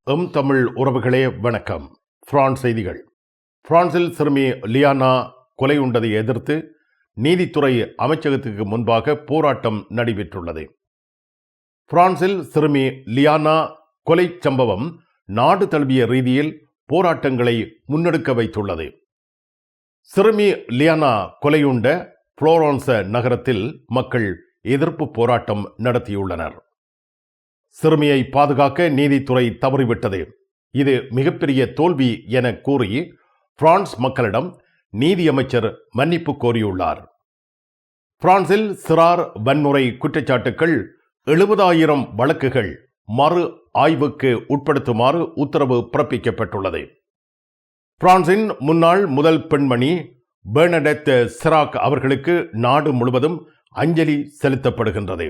தமிழ் உறவுகளே வணக்கம். பிரான்ஸ் செய்திகள். பிரான்சில் சிறுமி லியானா கொலை உண்டதை எதிர்த்து நீதித்துறை அமைச்சகத்துக்கு முன்பாக போராட்டம் நடைபெற்றுள்ளது. பிரான்சில் சிறுமி லியானா கொலை சம்பவம் நாடு தழுவிய ரீதியில் போராட்டங்களை முன்னெடுக்க வைத்துள்ளது. சிறுமி லியானா கொலையுண்ட புளோரன்ஸ் நகரத்தில் மக்கள் எதிர்ப்பு போராட்டம் நடத்தியுள்ளனர். சிறுமியை பாதுகாக்க நீதித்துறை தவறிவிட்டது, இது மிகப்பெரிய தோல்வி என கூறி பிரான்ஸ் மக்களிடம் நீதியமைச்சர் மன்னிப்பு கோரியுள்ளார். பிரான்சில் சிறார் வன்முறை குற்றச்சாட்டுக்கள் 70,000 வழக்குகள் மறு ஆய்வுக்கு உட்படுத்துமாறு உத்தரவு பிறப்பிக்கப்பட்டுள்ளது. பிரான்சின் முன்னாள் முதல் பெண்மணி பெர்னடெத் சிராக் அவர்களுக்கு நாடு முழுவதும் அஞ்சலி செலுத்தப்படுகின்றது.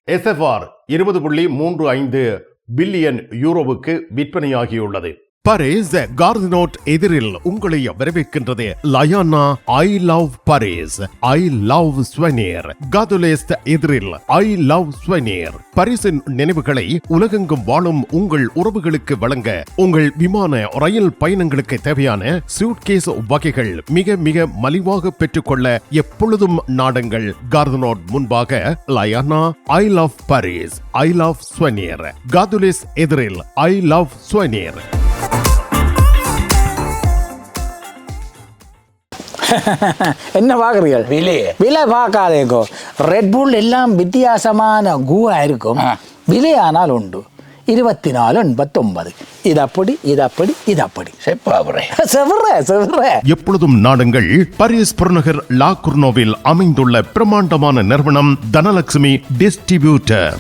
SFR 20.35 பில்லியன் யூரோவுக்கு விற்பனையாகியுள்ளது. பாரிஸ் கார்தினோட் எதிரில் உங்களை வரவேற்கின்றது Layana I love Paris, I love souvenir. காதுலேஸ்ட் எதிரில் ஐ லவ் ஸ்வெனியர். பாரிஸின் நினைவுகளை உலகெங்கும் வாழும் உங்கள் உறவுகளுக்கு வழங்க உங்கள் விமான ரயில் பயணங்களுக்கு தேவையான சூட்கேஸ் வகைகள் மிக மிக மலிவாக பெற்றுக்கொள்ள எப்பொழுதும் நாடுங்கள் கார்தினோட் முன்பாக Layana I love Paris, I love souvenir. காதுலேஸ் எதிரில் ஐ லவ் ஸ்வெனியர். என்ன பார்க்குறீர்கள்? விலை பார்க்காதேக்கோ. ரெட்புல் எல்லாம் வித்தியாசமான கூவா இருக்கும், விலையானால் உண்டு 24.89. இது அப்படி இது அப்படி இது அப்படி எப்பொழுதும் நாடுங்கள் பாரிஸ் புறநகர் லா குர்னோவில் அமைந்துள்ள பிரமாண்டமான நிறுவனம் தனலட்சுமி டிஸ்ட்ரிபியூட்டர்.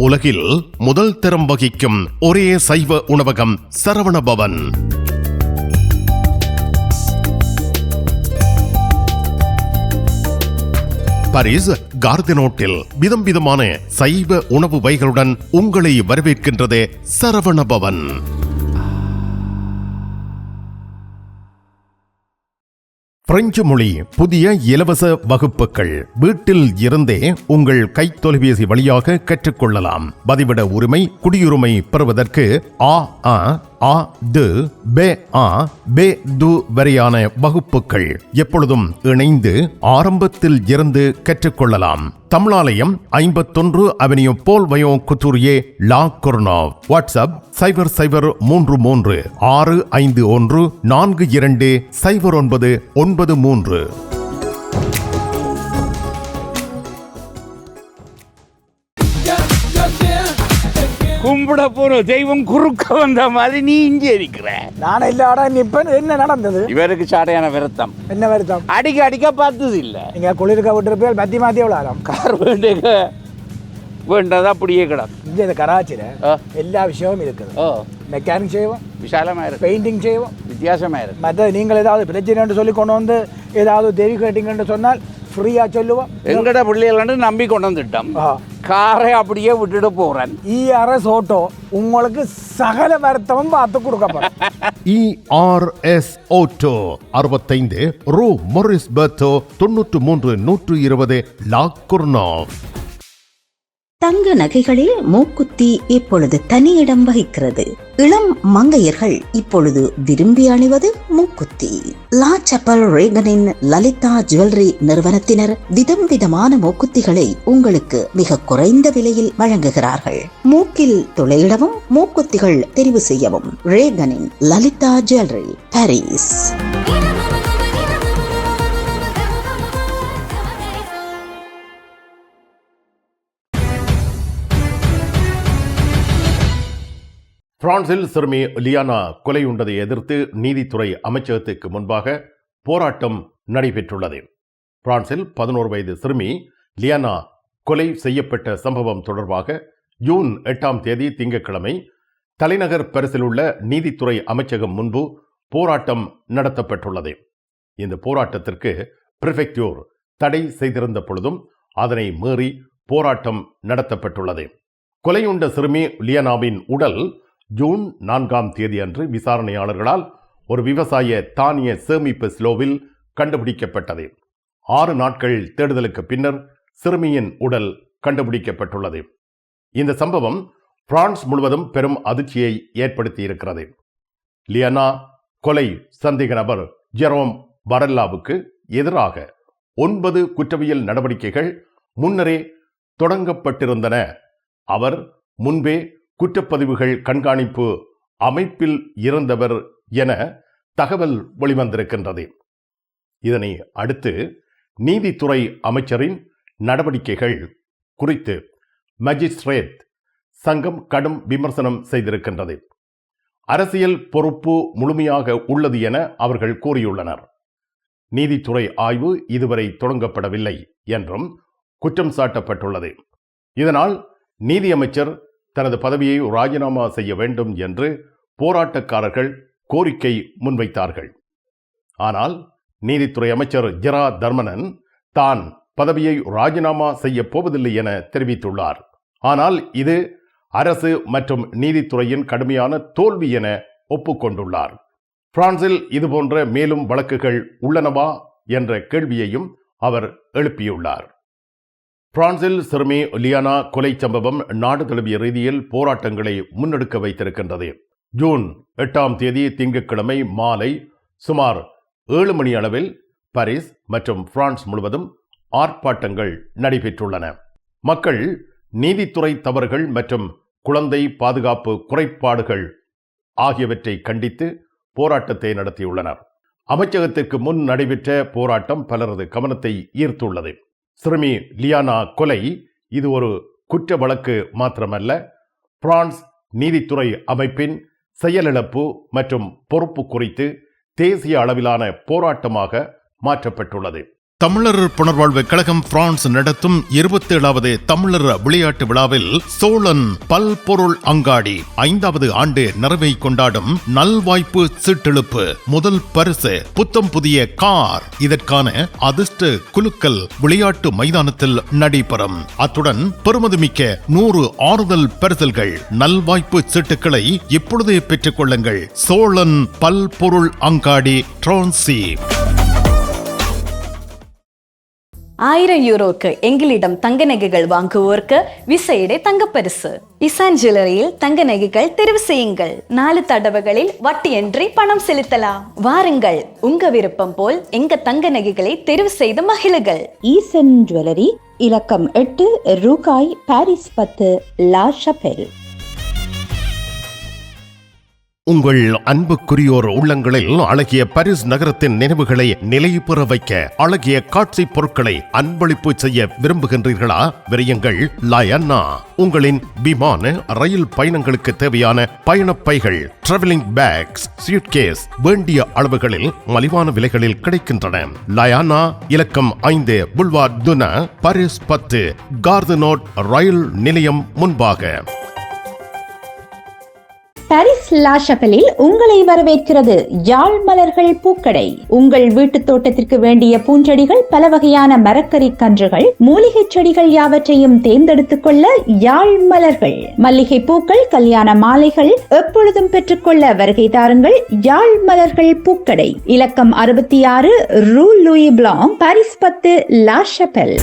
உலகில் முதல் தரம் வகிக்கும் ஒரே சைவ உணவகம் சரவண பவன். பாரிஸ் கார்தினோட்டில் விதம் விதமான சைவ உணவு வகைகளுடன் உங்களை வரவேற்கின்றது சரவண பவன். பிரெஞ்சு மொழி புதிய இலவச வகுப்புகள் வீட்டில் இருந்தே உங்கள் கைத்தொலைபேசி வழியாக கற்றுக்கொள்ளலாம். பதிவிட உரிமை, குடியுரிமை பெறுவதற்கு வரையான வகுப்புகள் எப்பொழுதும் இணைந்து ஆரம்பத்தில் இருந்து கற்றுக்கொள்ளலாம். தமிழாலயம் 51 அவென்யூ போல் வயோ குத்தூரியே லா குர்னோவ். வாட்ஸ்அப் 0033 651 42 0993. கும்பிட போற தெய்வம் குறுக்க வந்த மாதிரி நீ இங்கே இருக்கிற. நான் இல்லாட நிப்பன். என்ன நடந்தது? இவருக்கு சாடையான வருத்தம். என்ன வருத்தம்? அடிக்க பார்த்தது இல்ல. நீங்க குளிர்க்க விட்டுருப்பீங்க, மத்தி மாத்தி எவ்வளோ கார் வேண்டதா அப்படியே கிடக்கும். இங்கே கராச்சியில எல்லா விஷயமும் இருக்குது. மெக்கானிக் செய்வோம், விசாலமா இருக்கு. பெயிண்டிங் செய்வோம், வித்தியாசமா இருக்கு. மற்ற நீங்கள் ஏதாவது பிரச்சனை சொல்லி கொண்டு வந்து ஏதாவது தெரி கேட்டீங்கன்னு சொன்னால் ஃப்ரீயா சொல்லுவோம். எங்கட பிள்ளைகள் நம்பி கொண்டு வந்துட்டோம். காரை அப்படியே விட்டுட்டு போறேன். ERS ஆட்டோ உங்களுக்கு சகல வருத்தமும் பார்த்து கொடுக்கப்படும். ERS ஆட்டோ 65 ரூ மொரிஸ் பெர்தோ 93 120 லா குர்னோவ். தங்க நகைகளில் மூக்குத்தி இப்பொழுது தனி இடம் வகிக்கிறது. இளம் மங்கையர்கள் இப்பொழுது விரும்பி அணிவது மூக்குத்தி. லா சப்பல் ரேகனின் லலிதா ஜுவல்லரி நிறுவனத்தினர் விதம் விதமான மூக்குத்திகளை உங்களுக்கு மிக குறைந்த விலையில் வழங்குகிறார்கள். மூக்கில் துளையிடவும் மூக்குத்திகள் தெரிவு செய்யவும் ரேகனின் லலிதா ஜுவல்லரி, பாரிஸ். பிரான்சில் சிறுமி லியானா கொலையுண்டதை எதிர்த்து நீதித்துறை அமைச்சகத்துக்கு முன்பாக போராட்டம் நடைபெற்றுள்ளது. பிரான்சில் 11 வயது சிறுமி லியானா கொலை செய்யப்பட்ட சம்பவம் தொடர்பாக ஜூன் 8ஆம் தேதி திங்கட்கிழமை தலைநகர் பாரிஸில் உள்ள நீதித்துறை அமைச்சகம் முன்பு போராட்டம் நடத்தப்பட்டுள்ளது. இந்த போராட்டத்திற்கு பிரிஃபெக்சர் தடை செய்திருந்த பொழுதும் அதனை மீறி போராட்டம் நடத்தப்பட்டுள்ளது. கொலையுண்ட சிறுமி லியானாவின் உடல் ஜூன் 4ஆம் தேதி அன்று விசாரணையாளர்களால் ஒரு விவசாய தானிய சேமிப்பு ஸ்லோவில் கண்டுபிடிக்கப்பட்டது. 6 நாட்கள் தேடுதலுக்கு பின்னர் சிறுமியின் உடல் கண்டுபிடிக்கப்பட்டுள்ளது. இந்த சம்பவம் பிரான்ஸ் முழுவதும் பெரும் அதிர்ச்சியை ஏற்படுத்தியிருக்கிறது. லியானா கொலை சந்தேக நபர் ஜெரோம் வரல்லாவுக்கு எதிராக 9 குற்றவியல் நடவடிக்கைகள் முன்னரே தொடங்கப்பட்டிருந்தன. அவர் முன்பே குற்றப்பதிவுகள் கண்காணிப்பு அமைப்பில் இருந்தவர் என தகவல் வெளிவந்திருக்கின்றது. இதனை அடுத்து நீதித்துறை அமைச்சரின் நடவடிக்கைகள் குறித்து மஜிஸ்ட்ரேட் சங்கம் கடும் விமர்சனம் செய்திருக்கின்றது. அரசியல் பொறுப்பு முழுமையாக உள்ளது என அவர்கள் கூறியுள்ளனர். நீதித்துறை ஆய்வு இதுவரை தொடங்கப்படவில்லை என்றும் குற்றம் சாட்டப்பட்டுள்ளது. இதனால் நீதியமைச்சர் தனது பதவியை ராஜினாமா செய்ய வேண்டும் என்று போராட்டக்காரர்கள் கோரிக்கை முன்வைத்தார்கள். ஆனால் நீதித்துறை அமைச்சர் ஜெரா தர்மனன் தான் பதவியை ராஜினாமா செய்ய போவதில்லை என தெரிவித்துள்ளார். ஆனால் இது அரசு மற்றும் நீதித்துறையின் கடுமையான தோல்வி என ஒப்புக்கொண்டுள்ளார். பிரான்சில் இதுபோன்ற மேலும் வழக்குகள் உள்ளனவா என்ற கேள்வியையும் அவர் எழுப்பியுள்ளார். பிரான்சில் சிறுமி லியானா கொலை சம்பவம் நாடு தழுவிய ரீதியில் போராட்டங்களை முன்னெடுக்க வைத்திருக்கின்றது. ஜூன் 8ஆம் தேதி திங்கட்கிழமை மாலை சுமார் 7 மணி அளவில் பாரிஸ் மற்றும் பிரான்ஸ் முழுவதும் ஆர்ப்பாட்டங்கள் நடைபெற்றுள்ளன. மக்கள் நீதித்துறை தவறுகள் மற்றும் குழந்தை பாதுகாப்பு குறைபாடுகள் ஆகியவற்றை கண்டித்து போராட்டத்தை நடத்தியுள்ளனர். அமைச்சகத்திற்கு முன் நடைபெற்ற போராட்டம் பலரது கவனத்தை ஈர்த்துள்ளது. சிறுமி லியானா கொலை இது ஒரு குற்ற வழக்கு மாத்திரமல்ல, பிரான்ஸ் நீதித்துறை அமைப்பின் செயலிழப்பு மற்றும் பொறுப்பு குறித்து தேசிய அளவிலான போராட்டமாக மாற்றப்பட்டுள்ளது. தமிழர் புனர்வாழ்வு கழகம் பிரான்ஸ் நடத்தும் 27வது தமிழர் விளையாட்டு விழாவில் சோழன் பல்பொருள் அங்காடி 5வது ஆண்டு நிறைவை கொண்டாடும் நல்வாய்ப்பு சீட்டெழுப்பு. முதல் பரிசு புத்தம் புதிய கார். இதற்கான அதிர்ஷ்ட குலுக்கல் விளையாட்டு மைதானத்தில் நடைபெறும். அத்துடன் பெறுமதிமிக்க 100 ஆறுதல் பரிசல்கள். நல்வாய்ப்பு சீட்டுக்களை இப்பொழுதே பெற்றுக் கொள்ளுங்கள். சோழன் பல்பொருள் அங்காடி ட்ரான்சி. 1000 யூரோக்கு எங்களிடம் தங்க நகைகள் வாங்குவோருக்கு விசேட தங்கப்பரிசு. இசான் ஜுவல்லரியில் தங்க நகைகள் தெரிவு செய்யுங்கள். 4 தடவைகளில் வட்டியின்றி பணம் செலுத்தலாம். வாருங்கள், உங்க விருப்பம் போல் எங்க தங்க நகைகளை தெரிவு செய்து மகிழுங்கள். ஈசன் ஜுவல்லரி, இலக்கம் 8, ரூகாய், பாரிஸ் 10, லா ஷபெல். உங்கள் அன்புக்குரியோர் உள்ளங்களில் அழகிய பாரிஸ் நகரத்தின் நினைவுகளை நிலைபெற வைக்க அழகிய காட்சி பொருட்களை அன்பளிப்பு செய்ய விரும்புகின்றீர்களா? விரையுங்கள் லயன்னா. உங்களின் விமான ரயில் பயணங்களுக்கு தேவையான பயணப்பைகள், டிராவலிங் பேக்ஸ், சூட்கேஸ் வேண்டிய அளவுகளில் மலிவான விலைகளில் கிடைக்கின்றன. லயானா, இலக்கம் 5, புல்வார் துனா, பாரிஸ் 10, கார்தனோட் ரயில் நிலையம் முன்பாக. பாரிஸ் லா ஷபெலில் உங்களை வரவேற்கிறது யாழ் மலர்கள் பூக்கடை. உங்கள் வீட்டு தோட்டத்திற்கு வேண்டிய பூஞ்செடிகள், பல வகையான மரக்கறி கன்றுகள், மூலிகை செடிகள் யாவற்றையும் தேர்ந்தெடுத்துக் கொள்ள யாழ் மலர்கள். மல்லிகை பூக்கள், கல்யாண மாலைகள் எப்பொழுதும் பெற்றுக்கொள்ள வருகை தாருங்கள். யாழ் மலர்கள் பூக்கடை, இலக்கம் 66, Rue Louis Blanc, Paris 10, La Chapelle.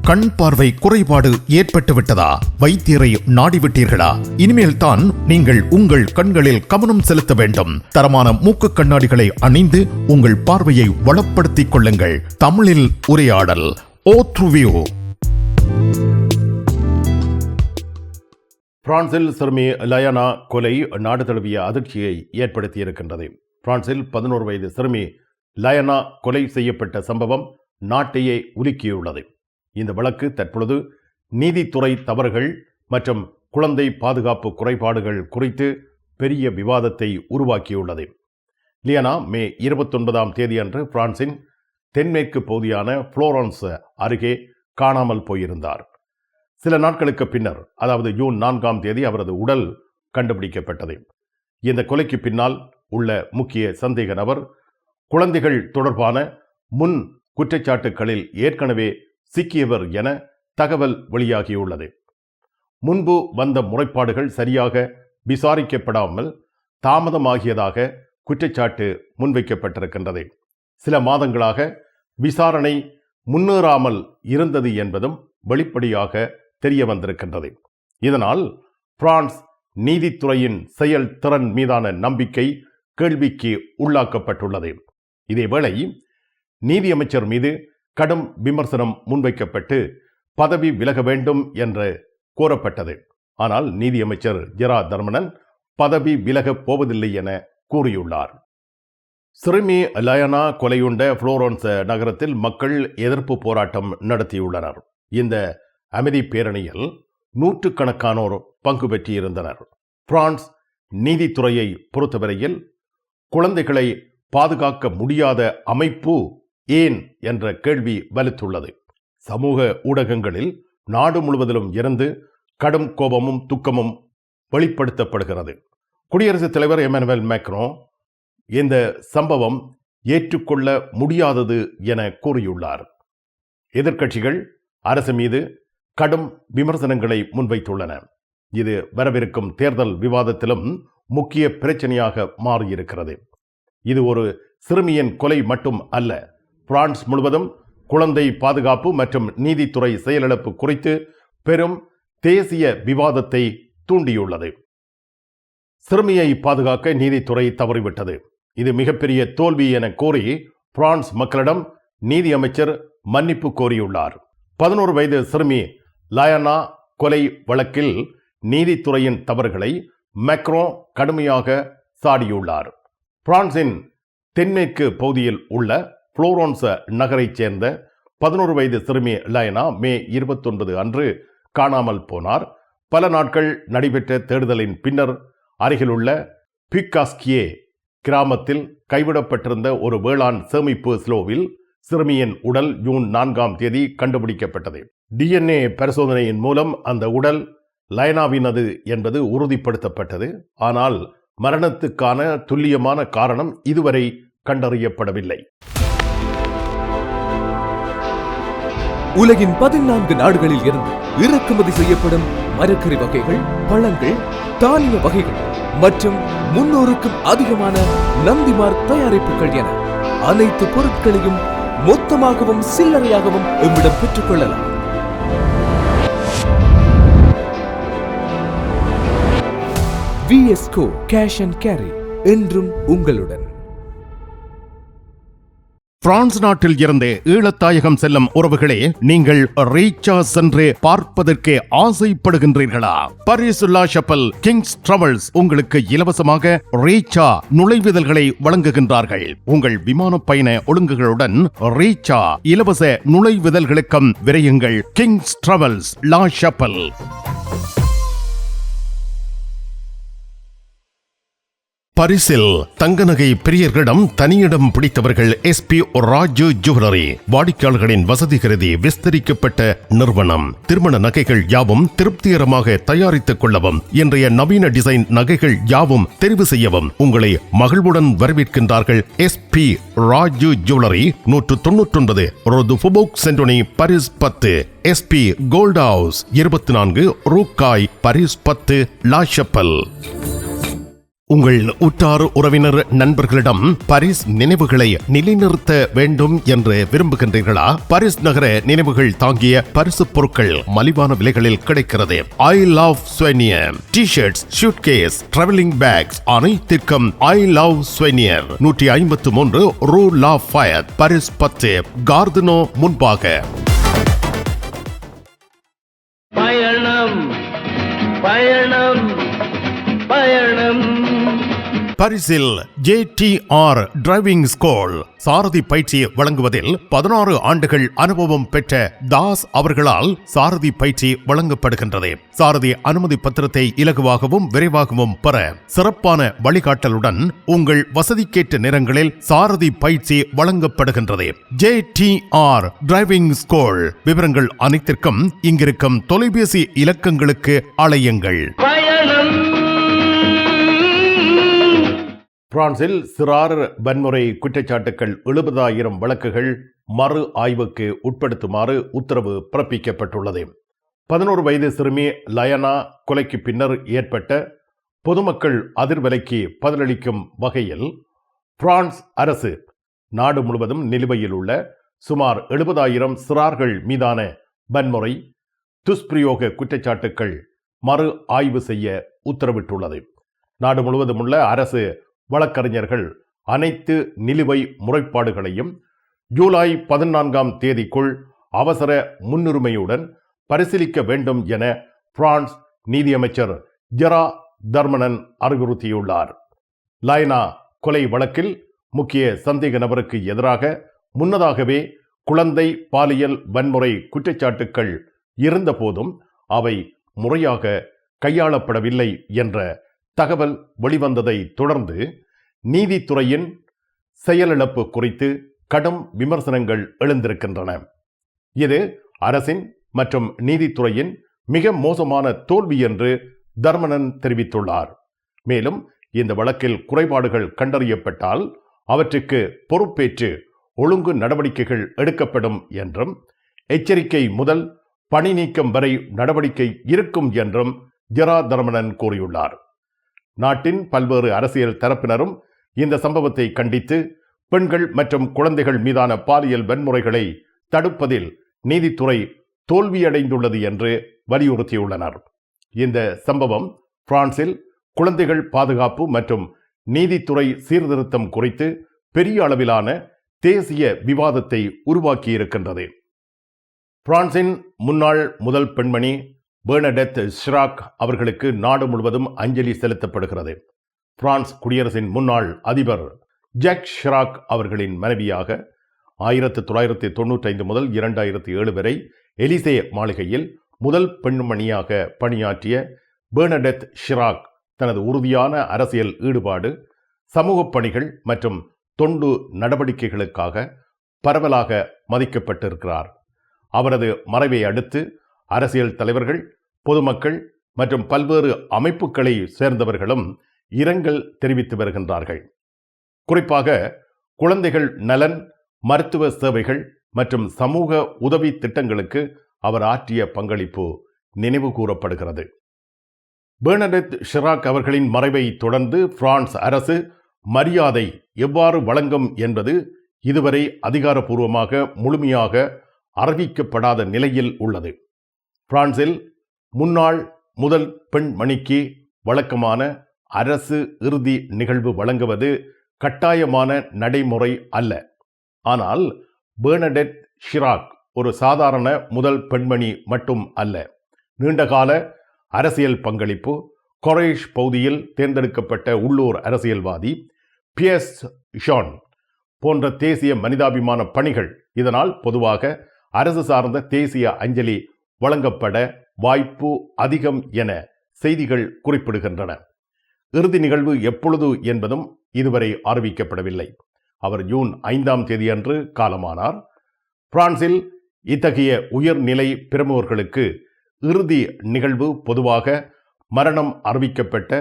கண் பார்வை குறைபாடு ஏற்பட்டு விட்டதா? வைத்தியரை நாடிவிட்டீர்களா? இனிமேல் தான் நீங்கள் உங்கள் கண்களில் கவனம் செலுத்த வேண்டும். தரமான மூக்கு கண்ணாடிகளை அணிந்து உங்கள் பார்வையை வளப்படுத்திக் கொள்ளுங்கள். தமிழில் உரையாடல் ஓத்ருவியூ. பிரான்சில் சிறுமி லயானா கொலை நாடு தழுவிய அதிர்ச்சியை ஏற்படுத்தியிருக்கின்றது. பிரான்சில் 11 வயது சிறுமி லயானா கொலை செய்யப்பட்ட சம்பவம் நாட்டையே உலுக்கியுள்ளது. இந்த வழக்கு தற்பொழுது நீதித்துறை தவறுகள் மற்றும் குழந்தை பாதுகாப்பு குறைபாடுகள் குறித்து பெரிய விவாதத்தை உருவாக்கியுள்ளது. லியானா மே 29ஆம் தேதியன்று பிரான்சின் தென்மேற்கு பகுதியான புளோரன்ஸ் அருகே காணாமல் போயிருந்தார். சில நாட்களுக்கு பின்னர், அதாவது ஜூன் 4ஆம் தேதி அவரது உடல் கண்டுபிடிக்கப்பட்டது. இந்த கொலைக்கு பின்னால் உள்ள முக்கிய சந்தேக நபர் குழந்தைகள் தொடர்பான முன் குற்றச்சாட்டுகளில் ஏற்கனவே சிக்கியவர் என தகவல் வெளியாகியுள்ளது. முன்பு வந்த முறைப்பாடுகள் சரியாக விசாரிக்கப்படாமல் தாமதமாகியதாக குற்றச்சாட்டு முன்வைக்கப்பட்டிருக்கின்றது. சில மாதங்களாக விசாரணை முன்னேறாமல் இருந்தது என்பதும் வெளிப்படையாக தெரிய வந்திருக்கின்றது. இதனால் பிரான்ஸ் நீதித்துறையின் செயல் திறன் மீதான நம்பிக்கை கேள்விக்கு உள்ளாக்கப்பட்டுள்ளது. இதேவேளை நீதியமைச்சர் மீது கடும் விமர்சனம் முன்வைக்கப்பட்டு பதவி விலக வேண்டும் என்று கோரப்பட்டது. ஆனால் நீதியமைச்சர் ஜெரார்ட் தர்மனன் பதவி விலகப் போவதில்லை என கூறியுள்ளார். சிறுமி லயனா கொலையுண்ட புளோரன்ஸ் நகரத்தில் மக்கள் எதிர்ப்பு போராட்டம் நடத்தியுள்ளனர். இந்த அமைதி பேரணியில் நூற்றுக்கணக்கானோர் பங்கு பெற்றிருந்தனர். பிரான்ஸ் நீதித்துறையை பொறுத்தவரையில் குழந்தைகளை பாதுகாக்க முடியாத அமைப்பு ஏன் என்ற கேள்வி வலுத்துள்ளது. சமூக ஊடகங்களில் நாடு முழுவதிலும் இருந்து கடும் கோபமும் துக்கமும் வெளிப்படுத்தப்படுகிறது. குடியரசுத் தலைவர் எமனுவேல் மேக்ரோ இந்த சம்பவம் ஏற்றுக்கொள்ள முடியாதது என கூறியுள்ளார். எதிர்க்கட்சிகள் அரசு மீது கடும் விமர்சனங்களை முன்வைத்துள்ளன. இது வரவிருக்கும் தேர்தல் விவாதத்திலும் முக்கிய பிரச்சனையாக மாறியிருக்கிறது. இது ஒரு சிறுமியின் கொலை மட்டும் அல்ல, பிரான்ஸ் முழுவதும் குழந்தை பாதுகாப்பு மற்றும் நீதித்துறை செயலிழப்பு குறித்து பெரும் தேசிய விவாதத்தை தூண்டியுள்ளது. சிறுமியை பாதுகாக்க நீதித்துறை தவறிவிட்டது. இது மிகப்பெரிய தோல்வி என கூறி பிரான்ஸ் மக்களிடம் நீதி அமைச்சர் மன்னிப்பு கோரியுள்ளார். 11 வயது சிறுமி லயனா கொலை வழக்கில் நீதித்துறையின் தவறுகளை மேக்ரோ கடுமையாக சாடியுள்ளார். பிரான்சின் தென்மேற்கு பகுதியில் உள்ள புளோரன்ஸ் நகரைச் சேர்ந்த 11 வயது சிறுமி லயனா மே 29 அன்று காணாமல் போனார். பல நாட்கள் நடைபெற்ற தேடுதலின் பின்னர் அருகிலுள்ள பிகாஸ்கியே கிராமத்தில் கைவிடப்பட்டிருந்த ஒரு வேளாண் சேமிப்பு ஸ்லோவில் சிறுமியின் உடல் ஜூன் 4ஆம் தேதி கண்டுபிடிக்கப்பட்டது. DNA பரிசோதனையின் மூலம் அந்த உடல் லயனாவினது என்பது உறுதிப்படுத்தப்பட்டது. ஆனால் மரணத்துக்கான துல்லியமான காரணம் இதுவரை கண்டறியப்படவில்லை. உலகின் 14 நாடுகளில் இருந்து இறக்குமதி செய்யப்படும் மரக்கறி வகைகள், பழங்கள், தானிய வகைகள் மற்றும் 300க்கும் அதிகமான நந்திமார்க் தயாரிப்புகள் என அனைத்து பொருட்களையும் மொத்தமாகவும் சில்லறையாகவும் எம்மிடம் பெற்றுக் கொள்ளலாம். VSCO கேஷ் அண்ட் கேரி என்றும் உங்களுடன். பிரான்ஸ் நாட்டில் இருந்து ஈழத்தாயகம் செல்லும் உறவுகளே, நீங்கள் ரீச்சா சென்று பார்ப்பதற்கு ஆசைப்படுகின்றீர்களா? பாரிஸ் லா ஷப்பல் கிங்ஸ் டிராவல்ஸ் உங்களுக்கு இலவசமாக ரீச்சா நுழைவுதல்களை வழங்குகின்றார்கள். உங்கள் விமான பயண ஒழுங்குகளுடன் ரீச்சா இலவச நுழைவுதல்களுக்கும் விரையுங்கள். கிங்ஸ் டிராவல்ஸ் லா ஷப்பல். பரிசில் தங்க நகை பிரியர்களிடம் தனியிடம் பிடித்தவர்கள் SP ராஜு ஜுவல்லரி. வாடிக்கையாளர்களின் வசதி கருதி விஸ்தரிக்கப்பட்ட நிறுவனம். திருமண நகைகள் யாவும் திருப்திகரமாக தயாரித்துக் கொள்ளவும், இன்றைய நவீன டிசைன் நகைகள் யாவும் தெரிவு செய்யவும் உங்களை மகிழ்வுடன் வரவேற்கின்றார்கள். SP ராஜு ஜுவல்லரி, 199 ரோது ஃபுபோக் சென்டோனி, பாரிஸ் 10. SP கோல்ட் ஹவுஸ், 24 ரூகாய், பாரிஸ் 10, லா ஷப்பல். உங்கள் உற்றார் உறவினர் நண்பர்களிடம் பாரிஸ் நினைவுகளை நிலைநிறுத்த வேண்டும் என்று விரும்புகின்றீர்களா? பாரிஸ் நகர நினைவுகள் தாங்கிய பரிசு பொருட்கள் மலிவான விலைகளில் கிடைக்கிறது. ஐ love souvenir T-shirts, suitcase, travelling packs அனைத்திற்கும் ஐ லவ் ஸ்வெனியர். 153 ரூ லா ஃபயத், பாரிஸ் 10, கார்தனோ முன்பாக. பயணம் பயணம் பயணம். பரிசில் JTR டிரைவிங் ஸ்கூல் சாரதி பயிற்சி வழங்குவதில் 16 ஆண்டுகள் அனுபவம் பெற்ற தாஸ் அவர்களால் சாரதி பயிற்சி வழங்கப்படுகின்றது. சாரதி அனுமதி பத்திரத்தை இலகுவாகவும் விரைவாகவும் பெற சிறப்பான வழிகாட்டலுடன் உங்கள் வசதிக்கேற்ற நேரங்களில் சாரதி பயிற்சி வழங்கப்படுகின்றது. JTR driving school. விவரங்கள் அனைத்திற்கும் இங்கிருக்கும் தொலைபேசி இலக்கங்களுக்கு அழையுங்கள். பிரான்சில் சிறார் வன்முறை குற்றச்சாட்டுகள் 70,000 வழக்குகள் மறு ஆய்வுக்கு உட்படுத்துமாறு உத்தரவு பிறப்பிக்கப்பட்டுள்ளது. 11 வயது சிறுமி லயனா கொலைக்கு பின்னர் ஏற்பட்ட பொதுமக்கள் அதிர்வலைக்கு பதிலளிக்கும் வகையில் பிரான்ஸ் அரசு நாடு முழுவதும் நிலுவையில் உள்ள சுமார் 70,000 சிறார்கள் மீதான வன்முறை, துஷ்பிரயோக குற்றச்சாட்டுக்கள் மறு ஆய்வு செய்ய உத்தரவிட்டுள்ளது. நாடு முழுவதும் உள்ள அரசு வழக்கறிஞர்கள் அனைத்து நிலுவை முறைப்பாடுகளையும் ஜூலை 14ஆம் தேதிக்குள் அவசர முன்னுரிமையுடன் பரிசீலிக்க வேண்டும் என பிரான்ஸ் நீதியமைச்சர் ஜெரா தர்மனன் அறிவுறுத்தியுள்ளார். லயனா கொலை வழக்கில் முக்கிய சந்தேக நபருக்கு எதிராக முன்னதாகவே குழந்தை பாலியல் வன்முறை குற்றச்சாட்டுக்கள் இருந்த போதும் அவை முறையாக கையாளப்படவில்லை என்ற தகவல் வெளிவந்ததை தொடர்ந்து நீதித்துறையின் செயலிழப்பு குறித்து கடும் விமர்சனங்கள் எழுந்திருக்கின்றன. இது அரசின் மற்றும் நீதித்துறையின் மிக மோசமான தோல்வி என்று தர்மனன் தெரிவித்துள்ளார். மேலும் இந்த வழக்கில் குறைபாடுகள் கண்டறியப்பட்டால் அவற்றுக்கு பொறுப்பேற்று ஒழுங்கு நடவடிக்கைகள் எடுக்கப்படும் என்றும், எச்சரிக்கை முதல் பணி நீக்கம் வரை நடவடிக்கை இருக்கும் என்றும் ஜெரா தர்மனன் கூறியுள்ளார். நாட்டின் பல்வேறு அரசியல் தரப்பினரும் இந்த சம்பவத்தை கண்டித்து பெண்கள் மற்றும் குழந்தைகள் மீதான பாலியல் வன்முறைகளை தடுப்பதில் நீதித்துறை தோல்வியடைந்துள்ளது என்று வலியுறுத்தியுள்ளனர். இந்த சம்பவம் பிரான்சில் குழந்தைகள் பாதுகாப்பு மற்றும் நீதித்துறை சீர்திருத்தம் குறித்து பெரிய அளவிலான தேசிய விவாதத்தை உருவாக்கியிருக்கின்றது. பிரான்சின் முன்னாள் முதல் பெண்மணி பெர்னடெத் ஷிராக் அவர்களுக்கு நாடு முழுவதும் அஞ்சலி செலுத்தப்படுகிறது. பிரான்ஸ் குடியரசின் முன்னாள் அதிபர் ஜாக் ஷிராக் அவர்களின் மனைவியாக 1995 முதல் 2007 வரை எலிசே மாளிகையில் முதல் பெண்மணியாக பணியாற்றிய பெர்னடெத் ஷிராக் தனது உறுதியான அரசியல் ஈடுபாடு, சமூக பணிகள் மற்றும் தொண்டு நடவடிக்கைகளுக்காக பரவலாக மதிக்கப்பட்டிருக்கிறார். அவரது மறைவை அடுத்து அரசியல் தலைவர்கள், பொதுமக்கள் மற்றும் பல்வேறு அமைப்புகளை சேர்ந்தவர்களும் இரங்கல் தெரிவித்து வருகின்றார்கள். குறிப்பாக குழந்தைகள் நலன், மருத்துவ சேவைகள் மற்றும் சமூக உதவி திட்டங்களுக்கு அவர் ஆற்றிய பங்களிப்பு நினைவு கூறப்படுகிறது. பெர்னடெத் ஷிராக் அவர்களின் மறைவை தொடர்ந்து பிரான்ஸ் அரசு மரியாதை எவ்வாறு வழங்கும் என்பது இதுவரை அதிகாரப்பூர்வமாக முழுமையாக அறிவிக்கப்படாத நிலையில் உள்ளது. பிரான்சில் முன்னாள் முதல் பெண்மணிக்கு வழக்கமான அரசு இறுதி நிகழ்வு வழங்குவது கட்டாயமான நடைமுறை அல்ல. ஆனால் பெர்னடெத் ஷிராக் ஒரு சாதாரண முதல் பெண்மணி மட்டும் அல்ல. நீண்டகால அரசியல் பங்களிப்பு, கொரேஷ் பகுதியில் தேர்ந்தெடுக்கப்பட்ட உள்ளூர் அரசியல்வாதி, பியர்ஸ் ஷான் போன்ற தேசிய மனிதாபிமான பணிகள். இதனால் பொதுவாக அரசு சார்ந்த தேசிய அஞ்சலி வழங்கப்பட வாய்ப்பு அதிகம் என செய்திகள் குறிப்பிடுகின்றன. இறுதி நிகழ்வு எப்பொழுது என்பதும் இதுவரை அறிவிக்கப்படவில்லை. அவர் ஜூன் 5ஆம் தேதியன்று காலமானார். பிரான்சில் இத்தகைய உயர்நிலை பிரமுகர்களுக்கு இறுதி நிகழ்வு பொதுவாக மரணம் அறிவிக்கப்பட்ட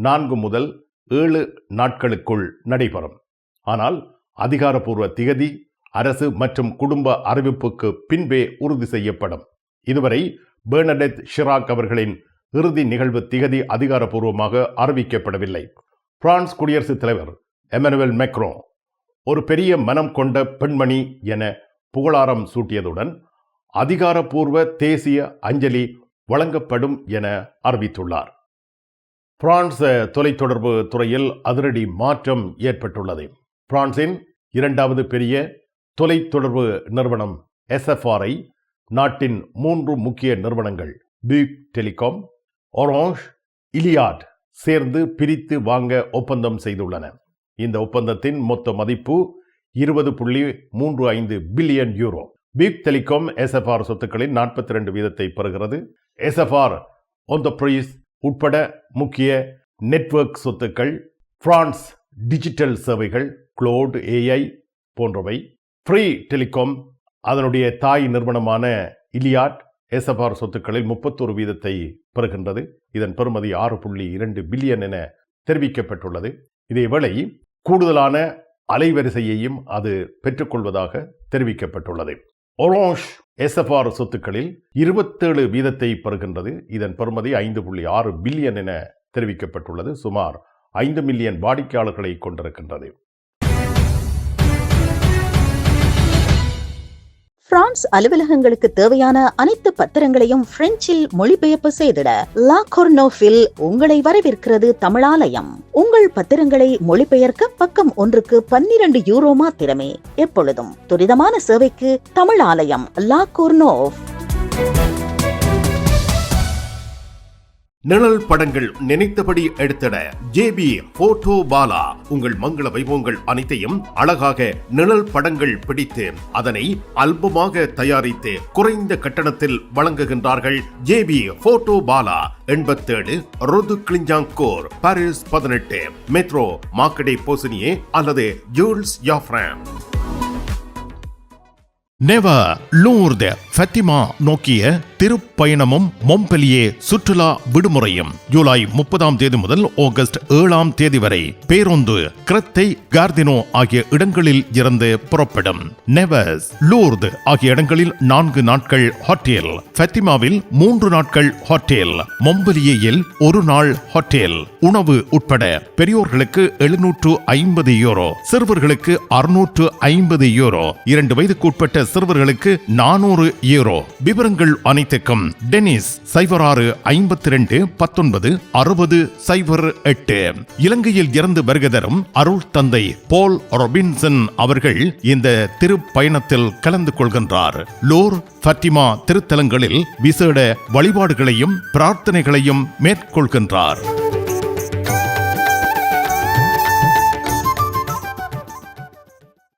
4 முதல் 7 நாட்களுக்குள் நடைபெறும். ஆனால் அதிகாரப்பூர்வ திகதி அரசு மற்றும் குடும்ப அறிவிப்புக்கு பின்பே உறுதி செய்யப்படும். இதுவரை பெர்னடெத் ஷிராக் அவர்களின் இறுதி நிகழ்வு திகதி அதிகாரப்பூர்வமாக அறிவிக்கப்படவில்லை. பிரான்ஸ் குடியரசுத் தலைவர் எமனுவல் மேக்ரோ ஒரு பெரிய மனம் கொண்ட பெண்மணி என புகழாரம் சூட்டியதுடன் அதிகாரப்பூர்வ தேசிய அஞ்சலி வழங்கப்படும் என அறிவித்துள்ளார். பிரான்ஸ் தொலைத்தொடர்பு துறையில் அதிரடி மாற்றம் ஏற்பட்டுள்ளது. பிரான்சின் 2வது பெரிய தொலைத்தொடர்பு நிறுவனம் SFR-ஐ நாட்டின் 3 முக்கிய நிறுவனங்கள் பியூக் டெலிகாம், ஆரஞ்ச், இலியாட் சேர்ந்து பிரித்து வாங்க ஒப்பந்தம் செய்துள்ளன. இந்த ஒப்பந்தத்தின் மொத்த மதிப்பு 20.35 billion euro. Pugh telecom SFR சொத்துக்களின் 42% பெறுகிறது. SFR என்டர்பிரைஸ் உட்பட முக்கிய நெட்வொர்க் சொத்துக்கள், பிரான்ஸ் டிஜிட்டல் சேவைகள், க்ளோட், AI போன்றவை. ஃப்ரீ டெலிகாம் அதனுடைய தாய் நிறுவனமான இலியாட் SFR சொத்துக்களில் 31% பெறுகின்றது. இதன் பெறுமதி 6.2 பில்லியன் என தெரிவிக்கப்பட்டுள்ளது. இதேவேளை கூடுதலான அலைவரிசையையும் அது பெற்றுக்கொள்வதாக தெரிவிக்கப்பட்டுள்ளது. ஆரஞ்ச் SFR சொத்துக்களில் 27% பெறுகின்றது. இதன் பெறுமதி 5.6 பில்லியன் என தெரிவிக்கப்பட்டுள்ளது. சுமார் 5 மில்லியன் வாடிக்கையாளர்களை கொண்டிருக்கின்றது. பிரான்ஸ் அலுவலகங்களுக்கு தேவையான அனைத்து பத்திரங்களையும் பிரெஞ்சில் மொழிபெயர்ப்பு செய்திட லா கொர்னோஃபில் உங்களை வரவேற்கிறது தமிழாலயம். உங்கள் பத்திரங்களை மொழிபெயர்க்க பக்கம் ஒன்றுக்கு 12 யூரோ மாத்திரமே. எப்பொழுதும் துரிதமான சேவைக்கு தமிழாலயம், லா கொர்னோஃப். நிழல் படங்கள் நினைத்தபடி எடுத்திட ஜேபி போட்டோ பாலா. உங்கள் மங்கள வைபவங்கள் அனைத்தையும் அழகாக நிழல் படங்கள் பிடித்து அதனை ஆல்பமாக தயாரித்து குறைந்த கட்டணத்தில் வழங்குகின்றார்கள். ஜேபி போட்டோ பாலா 87 ரோது கிளிஞ்சாங்கோர், பாரிஸ் 18, மெட்ரோ மார்க்கடே போசினியே அல்லது Jules Joffrin. Nevers Lourdes Fatima நோக்கிய திருப்பயணமும் மொம்பெலியே சுற்றுலா விடுமுறையும் ஜூலை 30 முதல் ஆகஸ்ட் 7 வரை பேருந்து கிரத்தை கார்தினோ ஆகிய இடங்களில் இருந்து புறப்படும். நெவர்ஸ் லூர்து ஆகிய இடங்களில் 4 நாட்கள் ஹோட்டல், ஃபத்திமாவில் 3 நாட்கள் ஹோட்டல், மொம்பெலியேயில் 1 நாள் ஹோட்டல். உணவு உட்பட பெரியோர்களுக்கு 750 யூரோ, சிறுவர்களுக்கு 650 யூரோ, 2 வயதுக்கு உட்பட்ட சிறுவர்களுக்கு 400 யூரோ. விவரங்கள் அனைத்துக்கும் டெனிஸ் 06 52 19 60 08. இலங்கையில் இருந்து வருகை தரும் அருள் தந்தை போல் ரொபின்சன் அவர்கள் இந்த திருப்பயணத்தில் கலந்து கொள்கின்றார். லோர் ஃபத்திமா திருத்தலங்களில் விசேட வழிபாடுகளையும் பிரார்த்தனைகளையும் மேற்கொள்கின்றார்.